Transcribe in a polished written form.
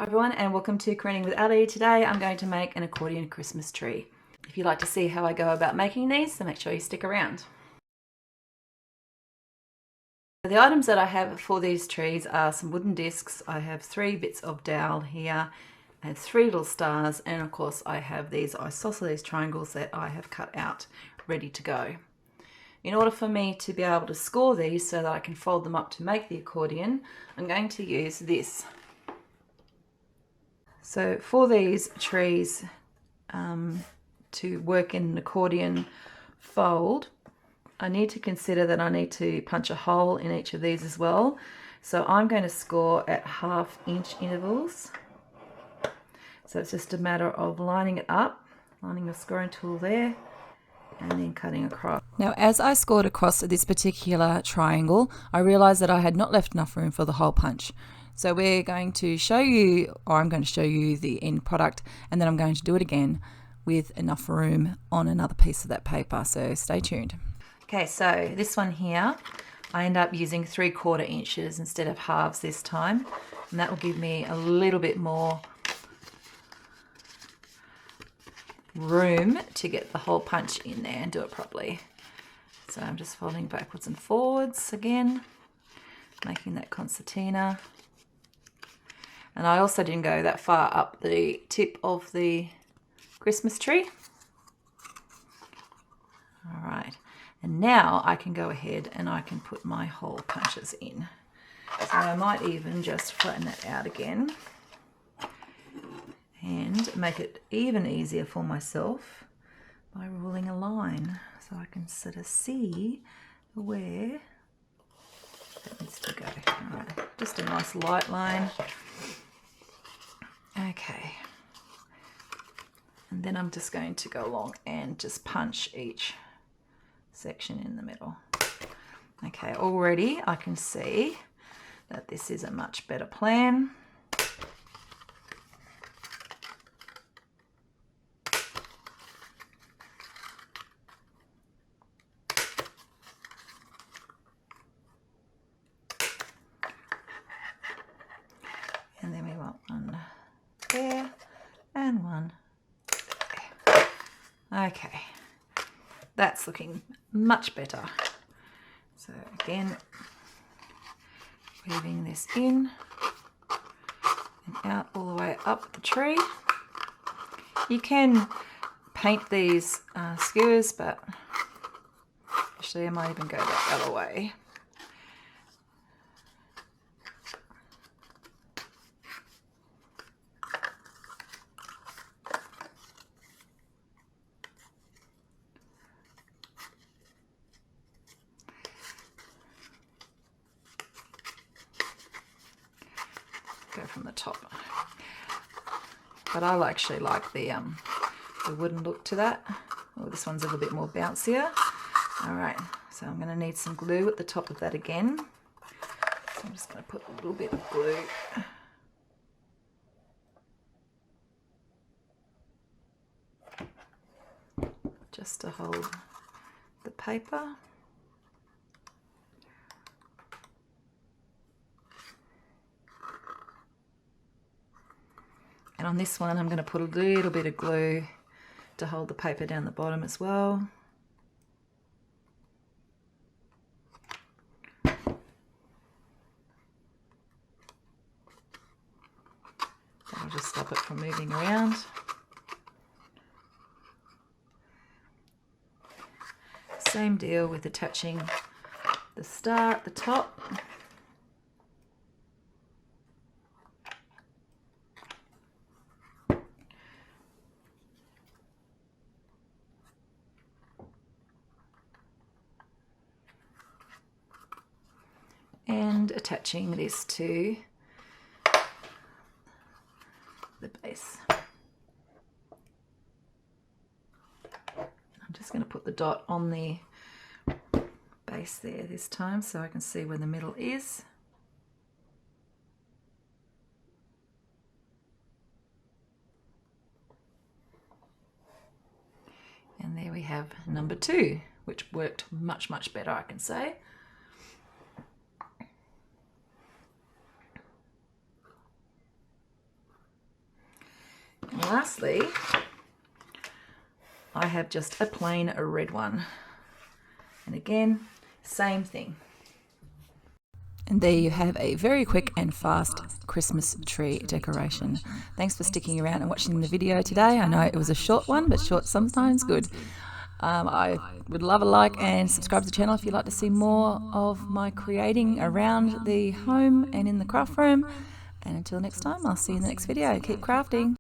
Hi everyone and welcome to Creating with Ali. Today I'm going to make an accordion Christmas tree. If you'd like to see how I go about making these, then make sure you stick around. The items that I have for these trees are some wooden discs. I have 3 bits of dowel here. I have 3 little stars, and of course I have these isosceles triangles that I have cut out ready to go. In order for me to be able to score these so that I can fold them up to make the accordion, I'm going to use this. So for these trees to work in an accordion fold, I need to consider that I need to punch a hole in each of these as well. So I'm going to score at 1/2 inch intervals. So it's just a matter of lining it up, lining your scoring tool there, and then cutting across. Now, as I scored across this particular triangle, I realized that I had not left enough room for the hole punch. So we're going to show you, or I'm going to show you the end product, and then I'm going to do it again with enough room on another piece of that paper. So stay tuned. Okay, so this one here, I end up using 3/4 inches instead of halves this time, and that will give me a little bit more room to get the hole punch in there and do it properly. So I'm just folding backwards and forwards again, making that concertina. And I also didn't go that far up the tip of the Christmas tree. All right, and now I can go ahead and I can put my hole punches in. So I might even just flatten it out again and make it even easier for myself by ruling a line so I can sort of see where that needs to go. All right, just a nice light line. Okay, and then I'm just going to go along and just punch each section in the middle. Okay, already I can see that this is a much better plan. And then we want one there and one there. Okay, that's looking much better. So again, weaving this in and out all the way up the tree. You can paint these skewers, but actually I might even go the other way. Go from the top, but I actually like the wooden look to that. Oh, this one's a little bit more bouncier. All right, so I'm going to need some glue at the top of that again. So I'm just going to put a little bit of glue. Just to hold the paper. And on this one, I'm going to put a little bit of glue to hold the paper down the bottom as well. That'll just stop it from moving around. Same deal with attaching the star at the top. And attaching this to the base. I'm just going to put the dot on the base there this time so I can see where the middle is. And there we have number 2, which worked much, much better, I can say. lastly, I have just a plain red one. And again, same thing. And there you have a very quick and fast Christmas tree decoration. Thanks for sticking around and watching the video today. I know it was a short one, but short sometimes good. I would love a like and subscribe to the channel if you'd like to see more of my creating around the home and in the craft room. And until next time, I'll see you in the next video. Keep crafting.